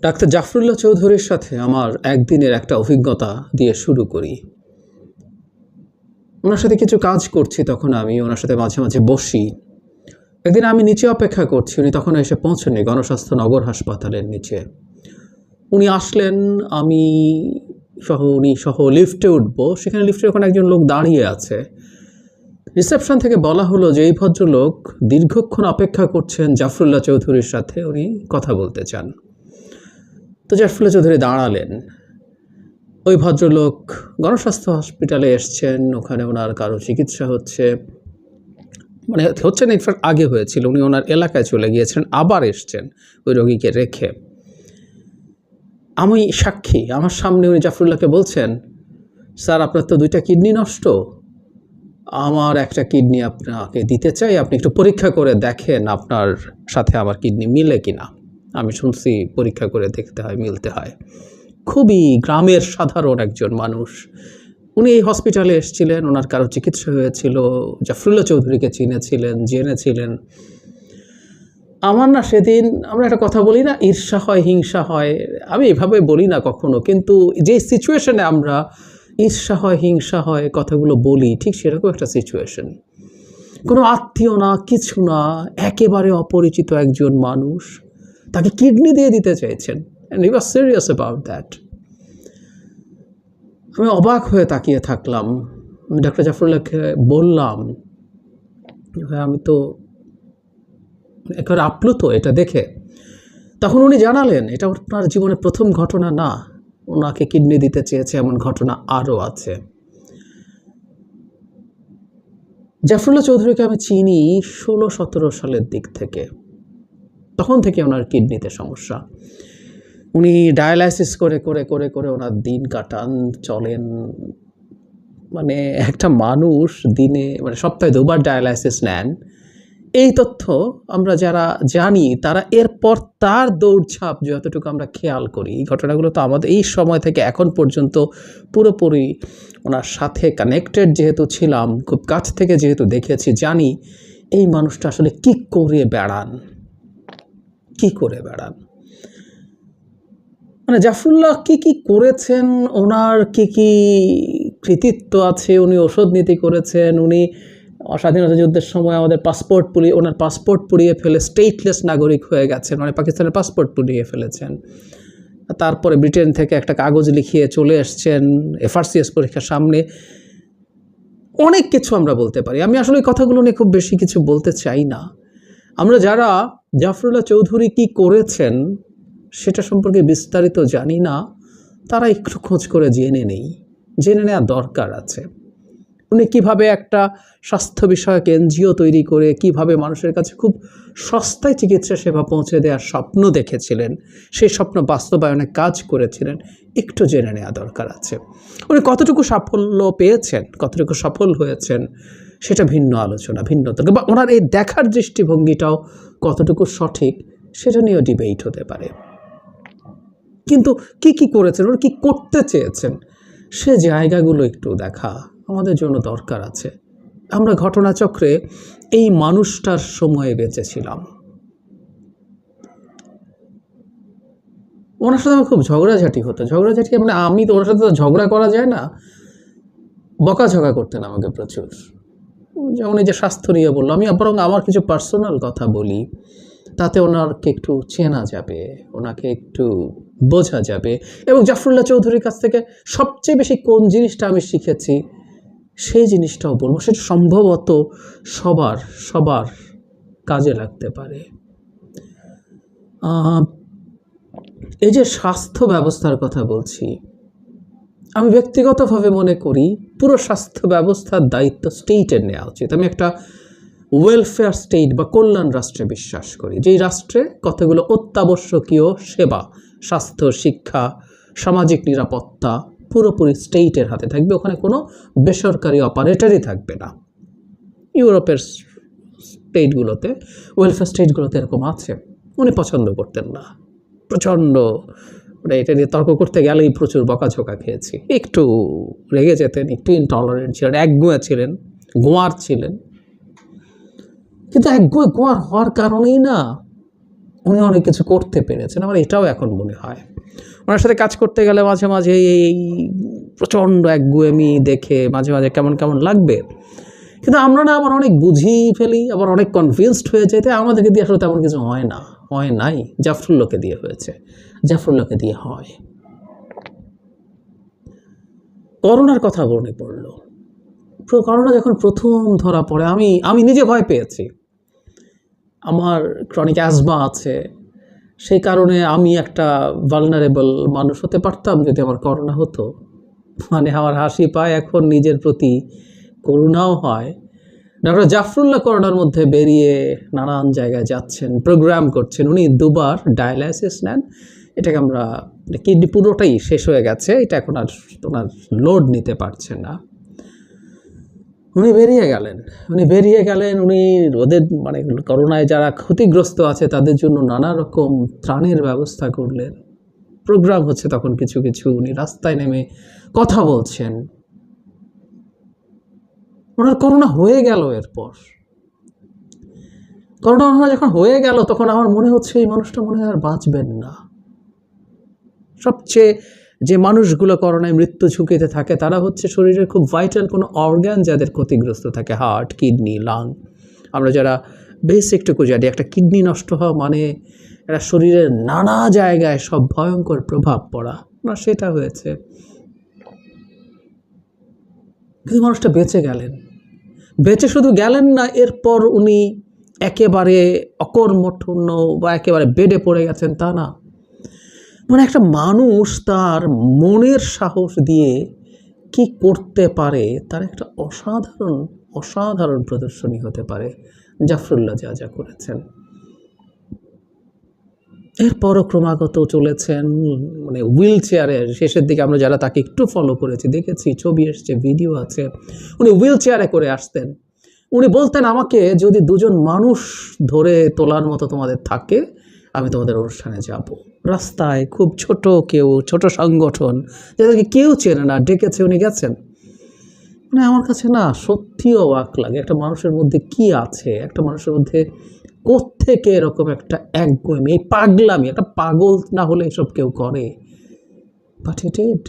Doctor Zafrullah চৌধুরীর সাথে আমার একদিনের একটা অভিজ্ঞতা দিয়ে শুরু করি। ওনার সাথে কিছু কাজ করছি, তখন আমি ওনার সাথে মাঝে মাঝে বসি। একদিন আমি নিচে অপেক্ষা করছি, উনি তখন এসে পৌঁছেননি গণস্বাস্থ্য নগর হাসপাতালের নিচে। উনি আসলেন, আমি উনি সহ লিফটে উঠবো। সেখানে লিফটে ওখানে একজন লোক দাঁড়িয়ে আছে। রিসেপশন থেকে বলা হলো যে এই ভদ্রলোক দীর্ঘক্ষণ অপেক্ষা করছেন জাফরুল্লাহ চৌধুরীর সাথে, উনি কথা বলতে চান। তো জাফরুল্লাহ চৌধুরী দাঁড়ালেন। ওই ভদ্রলোক গণস্বাস্থ্য হসপিটালে এসছেন, ওখানে ওনার কারো চিকিৎসা হচ্ছে, মানে হচ্ছে না, ইনফ্যাক্ট আগে হয়েছিল। উনি ওনার এলাকায় চলে গিয়েছেন, আবার এসছেন ওই রোগীকে রেখে। আমি সাক্ষী, আমার সামনে উনি জাফরুল্লাহকে বলছেন, স্যার আপনার তো 2টা কিডনি নষ্ট, আমার একটা কিডনি আপনাকে দিতে চাই, আপনি একটু পরীক্ষা করে দেখেন আপনার সাথে আমার কিডনি মিলে কিনা। আমি শুনছি পরীক্ষা করে দেখতে হয়, মিলতে হয়। খুবই গ্রামের সাধারণ একজন মানুষ। উনি এই হসপিটালে এসেছিলেন, ওনার কারো চিকিৎসা হয়েছিল, জাফরুল্লাহ চৌধুরীকে চিনেছিলেন, জেনেছিলেন। আমার না সেদিন, আমরা একটা কথা বলি না, ঈর্ষা হয়, হিংসা হয়। আমি এভাবে বলি না কখনো, কিন্তু যে সিচুয়েশনে আমরা ঈর্ষা হয়, হিংসা হয় কথাগুলো বলি, ঠিক সেরকম একটা সিচুয়েশন। কোনো আত্মীয় না, কিছু না, একেবারে অপরিচিত একজন মানুষ তাকে কিডনি দিয়ে দিতে চাইছেন, and he was serious about that. আমি অবাক হয়ে তাকিয়ে থাকলাম। আমি ডাক্তার জাফরুল্লাহকে বললাম, আমি তো একেবারে আপ্লুত এটা দেখে। তখন উনি জানালেন এটা ওনার জীবনের প্রথম ঘটনা না, ওনাকে কিডনি দিতে চেয়েছে এমন ঘটনা আরও আছে। জাফরুল্লাহ চৌধুরীকে আমি চিনি 16-17 সালের দিক থেকে। তখন থেকে ওনার কিডনিতে সমস্যা। উনি ডায়ালাইসিস করে করে করে করে ওনার দিন কাটান, চলেন। মানে একটা মানুষ দিনে, মানে সপ্তাহে 2বার ডায়ালাইসিস নেন। এই তথ্য আমরা যারা জানি, তারা এরপর তার দৌড়ঝাঁপ যতটুকু আমরা খেয়াল করি, এই ঘটনাগুলো তো আমাদের এই সময় থেকে এখন পর্যন্ত পুরোপুরি ওনার সাথে কানেক্টেড যেহেতু ছিলাম, খুব কাছ থেকে যেহেতু দেখেছি, জানি এই মানুষটা আসলে কী করে বেড়ান, কী করে বেড়ান। মানে জাফরুল্লাহ কী কী করেছেন, ওনার কী কী কৃতিত্ব আছে। উনি ওষুধ নীতি করেছেন, উনি স্বাধীনতা যুদ্ধের সময় আমাদের ওনার পাসপোর্ট পুড়িয়ে ফেলে স্টেটলেস নাগরিক হয়ে গেছেন, মানে পাকিস্তানের পাসপোর্ট পুড়িয়ে ফেলেছেন। তারপরে ব্রিটেন থেকে একটা কাগজ লিখিয়ে চলে এসছেন FRCS পরীক্ষার সামনে। অনেক কিছু আমরা বলতে পারি। আমি আসলে এই কথাগুলো নিয়ে খুব বেশি কিছু বলতে চাই না। আমরা যারা জাফরুল্লাহ চৌধুরী কী করেছেন সেটা সম্পর্কে বিস্তারিত জানি না, তারা একটু খোঁজ করে জেনে নেওয়া দরকার আছে। উনি কিভাবে একটা স্বাস্থ্য বিষয়ক NGO তৈরি করে কিভাবে মানুষের কাছে খুব সস্তায় চিকিৎসা সেবা পৌঁছে দেওয়ার স্বপ্ন দেখেছিলেন, সেই স্বপ্ন বাস্তবায়নে কাজ করেছিলেন, একটু জেনে নেওয়া দরকার আছে। উনি কতটুকু সাফল্য পেয়েছেন, কতটুকু সফল হয়েছেন, সেটা ভিন্ন আলোচনা, ভিন্ন তর্ক, বা ওনার এই দেখার দৃষ্টিভঙ্গিটাও কতটুকু সঠিক, সেটা নিয়েও ডিবেট হতে পারে। কিন্তু কি কি করেছেন, ওরা কী করতে চেয়েছেন, সে জায়গাগুলো একটু দেখা আমাদের জন্য দরকার আছে। আমরা ঘটনাচক্রে এই মানুষটার সময়ে বেঁচেছিলাম। ওনার সাথে আমার খুব ঝগড়াঝাটি হতো। মানে আমি তো ওনার সাথে তো ঝগড়া করা যায় না, বকাঝকা করতেন আমাকে প্রচুর। যেমন এই যে স্বাস্থ্য নিয়ে বললো, আমি বরং আমার কিছু পার্সোনাল কথা বলি, তাতে ওনাকে একটু চেনা যাবে, ওনাকে একটু বোঝা যাবে। এবং জাফরুল্লাহ চৌধুরীর কাছ থেকে সবচেয়ে বেশি কোন জিনিসটা আমি শিখেছি সেই জিনিসটাও বলবো, সেটা সম্ভবত সবার কাজে লাগতে পারে। এই যে স্বাস্থ্য ব্যবস্থার কথা বলছি, আমি ব্যক্তিগতভাবে মনে করি পুরো স্বাস্থ্য ব্যবস্থার দায়িত্ব স্টেটের নেওয়া উচিত। আমি একটা ওয়েলফেয়ার স্টেট বা কল্যাণ রাষ্ট্রে বিশ্বাস করি, যেই রাষ্ট্রে কতগুলো অত্যাবশ্যকীয় সেবা, স্বাস্থ্য, শিক্ষা, সামাজিক নিরাপত্তা পুরোপুরি স্টেটের হাতে থাকবে, ওখানে কোনো বেসরকারি অপারেটরই থাকবে না। ইউরোপের স্টেটগুলোতে, ওয়েলফেয়ার স্টেটগুলোতে এরকম আছে। উনি পছন্দ করতেন না, প্রচণ্ড, মানে এটা নিয়ে তর্ক করতে গেলেই প্রচুর বকাঝোকা খেয়েছি। একটু রেগে যেতেন, একটু ইনটলারেন্ট ছিলেন, একগুঁয়ে ছিলেন, গোয়ার ছিলেন। কিন্তু একগুঁয়ে গোয়ার হওয়ার কারণেই না উনি অনেক কিছু করতে পেরেছেন, আমার এটাও এখন মনে হয়। ওনার সাথে কাজ করতে গেলে মাঝে মাঝে এই প্রচণ্ড একগুয়েমি দেখে মাঝে মাঝে কেমন কেমন লাগবে, কিন্তু আমরা না আবার অনেক বুঝি ফেলি, আবার অনেক কনভিন্সড হয়ে যেতে আমাদেরকে দিয়ে আসলে তেমন কিছু হয় না, হয় নাই। জাফরুল্লাহকে দিয়ে হয়েছে, জাফরুল্লাহকে দিয়ে হয়। করোনার কথা মনে পড়লো। করোনা যখন প্রথম ধরা পড়ে আমি নিজে ভয় পেয়েছি। আমার ক্রনিক অ্যাজমা আছে, সেই কারণে আমি একটা ভালনারেবল মানুষ হতে পারতাম যদি আমার করোনা হতো। মানে আমার হাসি পায় এখন, নিজের প্রতি করুণাও হয়। ডক্টর জাফরুল্লাহ করোনার মধ্যে বেরিয়ে নানান জায়গায় যাচ্ছেন, প্রোগ্রাম করছেন। উনি 2বার ডায়ালাইসিস নেন, এটাকে আমরা কিডনি পুরোটাই শেষ হয়ে গেছে, এটা এখন আর ওনার লোড নিতে পারছে না। উনি বেরিয়ে গেলেন। উনি ওদের মানে করোনায় যারা ক্ষতিগ্রস্ত আছে তাদের জন্য নানা রকম ত্রাণের ব্যবস্থা করলেন। প্রোগ্রাম হচ্ছে তখন কিছু কিছু, উনি রাস্তায় নেমে কথা বলছেন। ওনার করোনা হয়ে গেল, এরপর করোনা যখন হয়ে গেল তখন আমার মনে হচ্ছে এই মানুষটা মনে হয় আর বাঁচবেন না। সবচেয়ে যে মানুষগুলো করোনায় মৃত্যু ঝুঁকিতে থাকে তারা হচ্ছে শরীরের খুব ভাইটাল কোনো অর্গান যাদের ক্ষতিগ্রস্ত থাকে, হার্ট, কিডনি, লাং। আমরা যারা বেসিকটুকু জানি, একটা কিডনি নষ্ট হওয়া মানে এটা শরীরের নানা জায়গায় সব ভয়ঙ্কর প্রভাব পড়া, না সেটা হয়েছে। কিন্তু মানুষটা বেঁচে গেলেন, বেঁচে শুধু গেলেন না, এরপর উনি একেবারে অকর্মণ্য বা একেবারে বেডে পড়ে গেছেন তা না। মানে একটা মানুষ তার মনের সাহস দিয়ে কি করতে পারে তার একটা অসাধারণ প্রদর্শনী হতে পারে জাফরুল্লাহ যা যা করেছেন। এরপরও ক্রমাগত চলেছেন, মানে হুইল চেয়ারের শেষের দিকে আমরা যারা তাকে একটু ফলো করেছি দেখেছি, ছবি এসছে, ভিডিও আছে, উনি হুইল চেয়ারে করে আসতেন। উনি বলতেন আমাকে যদি 2জন মানুষ ধরে তোলার মতো তোমাদের থাকে আমি তোমাদের অনুষ্ঠানে যাব। রাস্তায় খুব ছোট সংগঠন যাদেরকে কেউ চেনে না ডেকেছে, উনি গেছেন। মানে আমার কাছে না সত্যিই অবাক লাগে, একটা মানুষের মধ্যে কি আছে, একটা মানুষের মধ্যে কোত্থেকে এরকম একটা একগুঁয়েমি, এই পাগলামি, একটা পাগল না হলে এসব কেউ করে। But it did.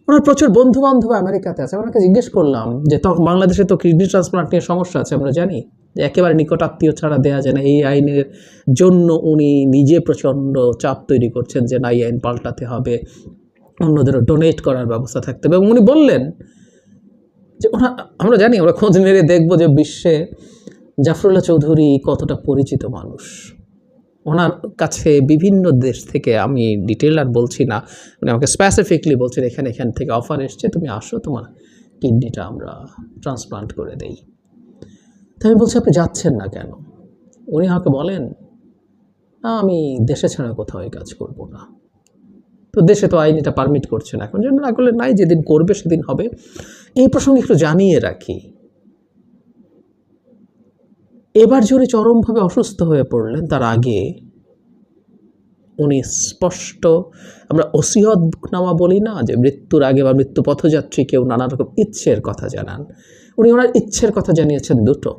ওনার প্রচুর বন্ধু বান্ধব আমেরিকাতে আছে। ওনাকে জিজ্ঞেস করলাম যে তখন বাংলাদেশে তো কিডনি ট্রান্সপ্লান্ট নিয়ে সমস্যা আছে, আমরা জানি যে একেবারে নিকট আত্মীয় ছাড়া দেওয়া যায় না। এই আইনের জন্য উনি নিজে প্রচণ্ড চাপ তৈরি করছেন যে না, এই আইন পাল্টাতে হবে, অন্যদেরও ডোনেট করার ব্যবস্থা থাকতে হবে। এবং উনি বললেন যে আমরা জানি, আমরা খোঁজ মেরে দেখবো যে বিশ্বে জাফরুল্লাহ চৌধুরী কতটা পরিচিত মানুষ। ওনার কাছে বিভিন্ন দেশ থেকে, আমি ডিটেল আর বলছি না, উনি আমাকে স্পেসিফিকলি বলছেন এখান থেকে অফার এসছে, তুমি আসো, তোমার কিডনিটা আমরা ট্রান্সপ্লান্ট করে দেই। তো আমি বলছি আপনি যাচ্ছেন না কেন? উনি আমাকে বলেন আমি দেশে ছাড়া কোথাও এই কাজ করব না। তো দেশে তো আইন এটা পারমিট করছে না এখন, জন্য না করলে নাই, যেদিন করবে সেদিন হবে। এই প্রসঙ্গে একটু জানিয়ে রাখি, এবার যে উনি চরমভাবে অসুস্থ হয়ে পড়লেন তার আগে উনি স্পষ্ট, আমরা ওসিয়তনামা বলি না, যে মৃত্যুর আগে বা মৃত্যু পথযাত্রীকেও নানা রকম ইচ্ছের কথা জানান। উনি ওনার ইচ্ছের কথা জানিয়েছেন দুটো।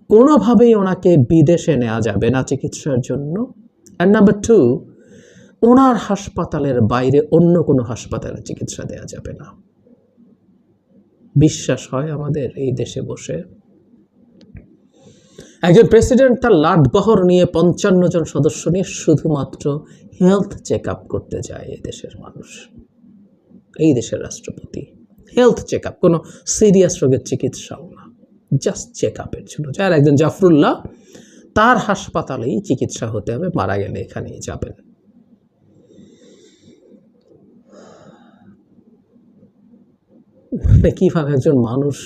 কোনোভাবেই ওনাকে বিদেশে নেওয়া যাবে না চিকিৎসার জন্য, অ্যান্ড নাম্বার 2, ওনার হাসপাতালের বাইরে অন্য কোনো হাসপাতালে চিকিৎসা দেওয়া যাবে না। বিশ্বাস হয় আমাদের এই দেশে বসে? একজন প্রেসিডেন্ট তার লাটবহর নিয়ে 55 জন সদস্য নিয়ে শুধুমাত্র হেলথ চেক আপ করতে যায় এই দেশের মানুষ, এই দেশের রাষ্ট্রপতি। হেলথ চেক আপ, কোনো সিরিয়াস রোগের চিকিৎসাও না, জাস্ট চেক আপের জন্য। যার একজন জাফরুল্লাহ, তার হাসপাতালেই চিকিৎসা হতে হবে, মারা গেলে এখানেই যাবেন। কিভাবে একজন মানুষ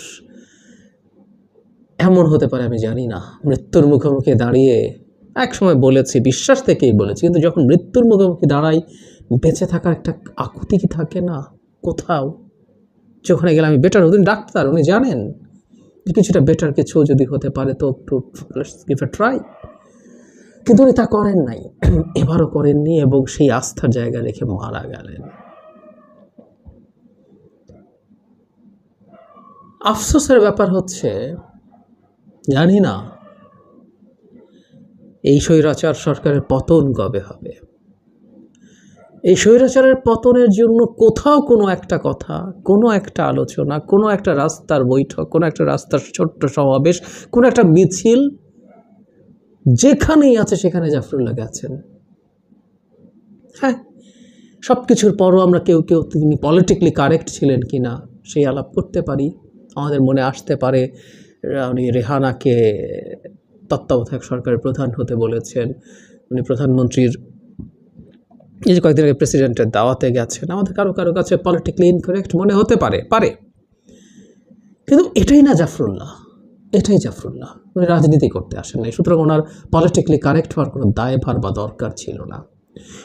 এমন হতে পারে আমি জানি না। মৃত্যুর মুখোমুখি দাঁড়িয়ে, এক সময় বলেছি, বিশ্বাস থেকেই বলেছি, কিন্তু যখন মৃত্যুর মুখোমুখি দাঁড়াই বেঁচে থাকার একটা আকুতি কি থাকে না কোথাও? যেখানে গেলে আমি বেটার হতেন, ডাক্তার উনি জানেন যে কিছুটা বেটার কিছু যদি হতে পারে তো একটু গিভ আ ট্রাই, কিন্তু উনি তা করেন নাই, এবারও করেননি, এবং সেই আস্থার জায়গা রেখে মারা গেলেন। আফসোসের ব্যাপার হচ্ছে, জানি না এই স্বৈরাচার সরকারের পতন কবে হবে? এই স্বৈরাচারের পতনের জন্য কোথাও কোনো একটা কথা, কোনো একটা আলোচনা, কোনো একটা রাস্তার বৈঠক, কোনো একটা রাস্তার ছোট্ট সমাবেশ, কোনো একটা মিছিল, যেখানেই আছে সেখানে জাফরুল্লাহ গেছেন। হ্যাঁ, সব কিছুর পরও আমরা কেউ কেউ তিনি পলিটিক্যালি কারেক্ট ছিলেন কি না সেই আলাপ করতে পারি। আমাদের মনে আসতে পারে উনি রেহানাকে তত্ত্বাবধায়ক সরকারের প্রধান হতে বলেছেন, উনি প্রধানমন্ত্রীর এই যে কয়েকদিন আগে প্রেসিডেন্টের দাওয়াতে গেছেন। আমাদের কারো কারো কাছে পলিটিক্যালি ইনকারেক্ট মনে হতে পারে, কিন্তু এটাই না জাফরুল্লাহ, এটাই জাফরুল্লাহ। উনি রাজনীতি করতে আসেন নাই, সুতরাং ওনার পলিটিক্যালি কারেক্ট হওয়ার কোনো দায়ভার বা দরকার ছিল না।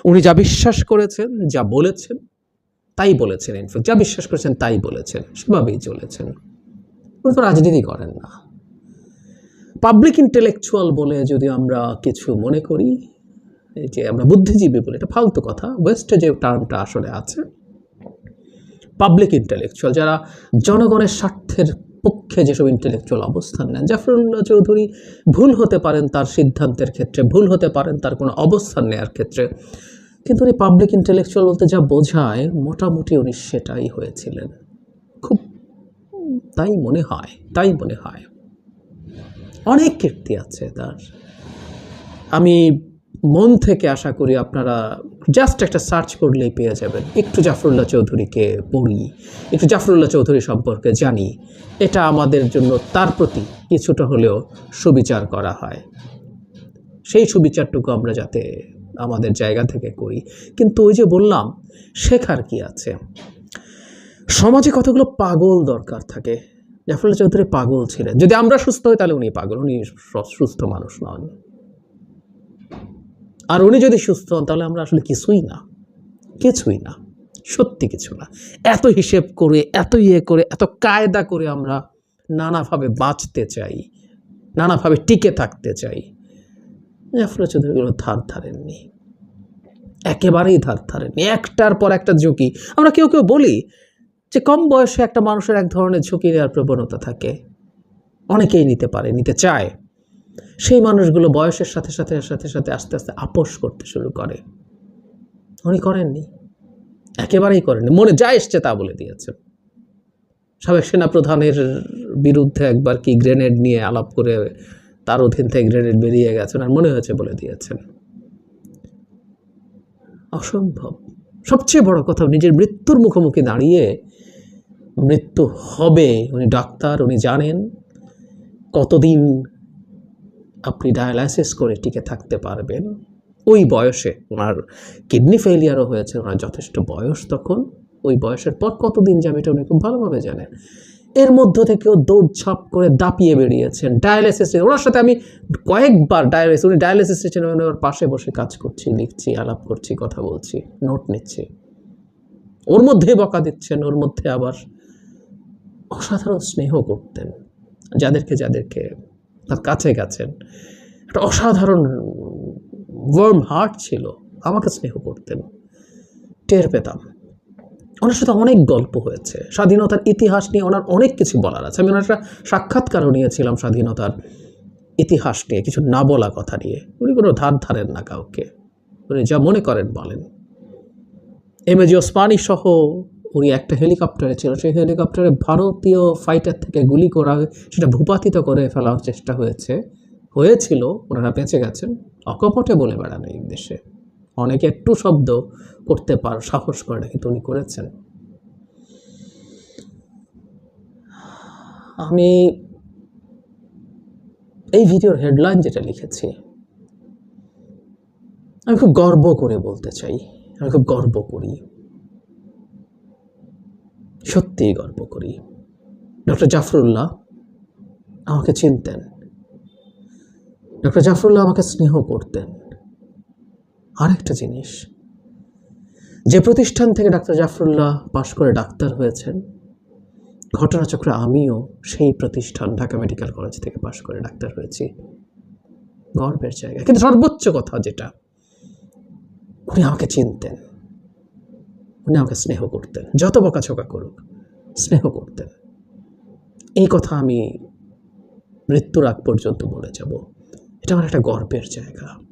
উনি যা বিশ্বাস করেছেন, যা বলেছেন তাই বলেছেন, ইনফ্যাক্ট যা বিশ্বাস করেছেন তাই বলেছেন, সেভাবেই চলেছেন। উনি তো রাজনীতি করেন না। পাবলিক ইন্টেলেকচুয়াল বলে যদি আমরা কিছু মনে করি, এই যে আমরা বুদ্ধিজীবী বলি, এটা ফালতু কথা। ওয়েস্টে যে টার্মটা আসলে আছে, পাবলিক ইন্টেলেকচুয়াল, যারা জনগণের স্বার্থের পক্ষে যেসব ইন্টেলেকচুয়াল অবস্থান নেন। জাফরুল্লাহ চৌধুরী ভুল হতে পারেন তার সিদ্ধান্তের ক্ষেত্রে, ভুল হতে পারেন তার কোনো অবস্থান নেওয়ার ক্ষেত্রে, কিন্তু উনি পাবলিক ইন্টেলেকচুয়াল বলতে যা বোঝায় মোটামুটি উনি সেটাই হয়েছিলেন। খুব তাই মনে হয়। অনেক কীর্তি আছে তার। আমি মন থেকে আশা করি আপনারা জাস্ট একটা সার্চ করলেই পেয়ে যাবেন। একটু জাফরুল্লাহ চৌধুরীকে পড়ি, একটু জাফরুল্লাহ চৌধুরী সম্পর্কে জানি, এটা আমাদের জন্য তার প্রতি কিছুটা হলেও সুবিচার করা হয়। সেই সুবিচারটুকু আমরা যাতে আমাদের জায়গা থেকে করি। কিন্তু ওই যে বললাম, শেখার কি আছে? সমাজে কতগুলো পাগল দরকার থাকে। জাফরুল্লাহ চৌধুরী পাগল ছিলেন। যদি আমরা সুস্থ হই তাহলে উনি পাগল, উনি সুস্থ মানুষ নন। আর উনি যদি সুস্থ হন তাহলে আমরা আসলে কিছুই না, সত্যি কিছু না। এত হিসেব করে, এত করে, এত কায়দা করে আমরা নানাভাবে বাঁচতে চাই, নানাভাবে টিকে থাকতে চাই। জাফরুল্লাহ চৌধুরীগুলো ধারেননি, একেবারেই ধারেননি। একটার পর একটা ঝুঁকি। আমরা কেউ বলি যে কম বয়সে একটা মানুষের এক ধরনের ঝুঁকি নেওয়ার প্রবণতা থাকে, অনেকেই নিতে পারে, নিতে চায়। সেই মানুষগুলো বয়সের সাথে সাথে আস্তে আস্তে আপোষ করতে শুরু করে। উনি করেননি, একেবারেই করেননি। মনে যা এসছে তা বলে দিয়েছেন। সাবেক সেনাপ্রধানের বিরুদ্ধে একবার কি গ্রেনেড নিয়ে আলাপ করে তার অধীন থেকে গ্রেনেড বেরিয়ে গেছেন, আর মনে হয়েছে বলে দিয়েছেন। অসম্ভব। সবচেয়ে বড় কথা, নিজের মৃত্যুর মুখোমুখি দাঁড়িয়ে, মৃত্যু হবে, উনি ডাক্তার, উনি জানেন কতদিন আপনি ডায়ালাইসিস করে টিকে থাকতে পারবেন। ওই বয়সে ওনার কিডনি ফেলিয়ারও হয়েছে, ওনার যথেষ্ট বয়স তখন। ওই বয়সের পর কতদিন যাবে এটা উনি খুব ভালোভাবে জানেন। এর মধ্য থেকেও দৌড়ঝাঁপ করে দাপিয়ে বেরিয়েছেন। ডায়ালাইসিস, ওনার সাথে আমি কয়েকবার উনি ডায়ালাইসিস স্টেশনে ওনার পাশে বসে কাজ করছি, লিখছি, আলাপ করছি, কথা বলছি, নোট নিচ্ছি। ওর মধ্যে বকা দিচ্ছেন, ওর মধ্যে আবার অসাধারণ স্নেহ করতেন যাদেরকে তার কাছে গেছেন। একটা অসাধারণ ওয়ার্ম হার্ট ছিল, আমাকে স্নেহ করতেন, টের পেতাম। ওনার সাথে অনেক গল্প হয়েছে, স্বাধীনতার ইতিহাস নিয়ে ওনার অনেক কিছু বলার আছে। আমি ওনার একটা সাক্ষাৎকারও নিয়েছিলাম স্বাধীনতার ইতিহাস নিয়ে, কিছু না বলা কথা নিয়ে। উনি কোনো ধারেন না কাউকে, উনি যা মনে করেন বলেন। এমএজি ওসমানী সহ উনি একটা হেলিকপ্টারে ছিল, সেই হেলিকপ্টারে ভারতীয় ফাইটার থেকে গুলি করা, সেটা ভূপাতিত করে ফেলার চেষ্টা হয়েছিল। ওনারা বেঁচে গেছেন। অকপটে বলে বেড়ান এই দেশে, অনেকে একটু শব্দ করতে সাহস করে না, কিন্তু উনি করেছেন। আমি এই ভিডিওর হেডলাইন যেটা লিখেছি, আমি খুব গর্ব করে বলতে চাই, আমি খুব গর্ব করি, সত্যিই গর্ব করি। ডক্টর জাফরুল্লাহ আমাকে চিনতেন, ডক্টর জাফরুল্লাহ আমাকে স্নেহ করতেন। আরেকটা জিনিস, যে প্রতিষ্ঠান থেকে ডাক্তার জাফরুল্লাহ পাশ করে ডাক্তার হয়েছেন, ঘটনাচক্রে আমিও সেই প্রতিষ্ঠান ঢাকা মেডিকেল কলেজ থেকে পাশ করে ডাক্তার হয়েছি। গর্বের জায়গা। কিন্তু সর্বোচ্চ কথা যেটা, উনি আমাকে চিনতেন, উনি আমাকে স্নেহ করতেন। যত বকাঝকা করুক, স্নেহ করতেন। এই কথা আমি মৃত্যুর আগ পর্যন্ত বলে যাব। এটা আমার একটা গর্বের জায়গা।